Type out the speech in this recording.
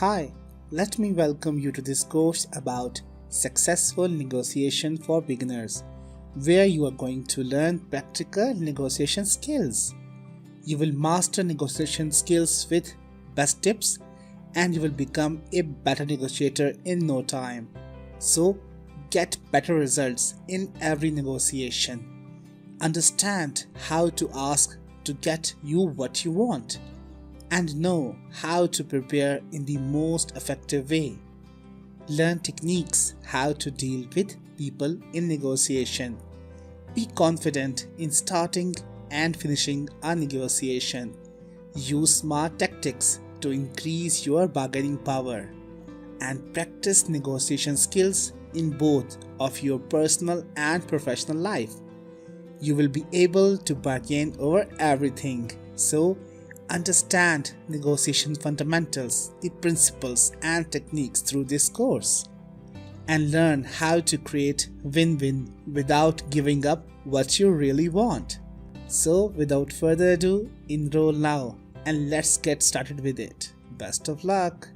Hi, let me welcome you to this course about successful negotiation for beginners, where you are going to learn practical negotiation skills. You will master negotiation skills with best tips and you will become a better negotiator in no time. So, get better results in every negotiation. Understand how to ask to get you what you want and know how to prepare in the most effective way. Learn techniques how to deal with people in negotiation. Be confident in starting and finishing a negotiation. Use smart tactics to increase your bargaining power and practice negotiation skills in both of your personal and professional life. You will be able to bargain over everything. So, understand negotiation fundamentals, the principles and techniques through this course, and learn how to create win-win without giving up what you really want. So, without further ado, enroll now and let's get started with it. Best of luck!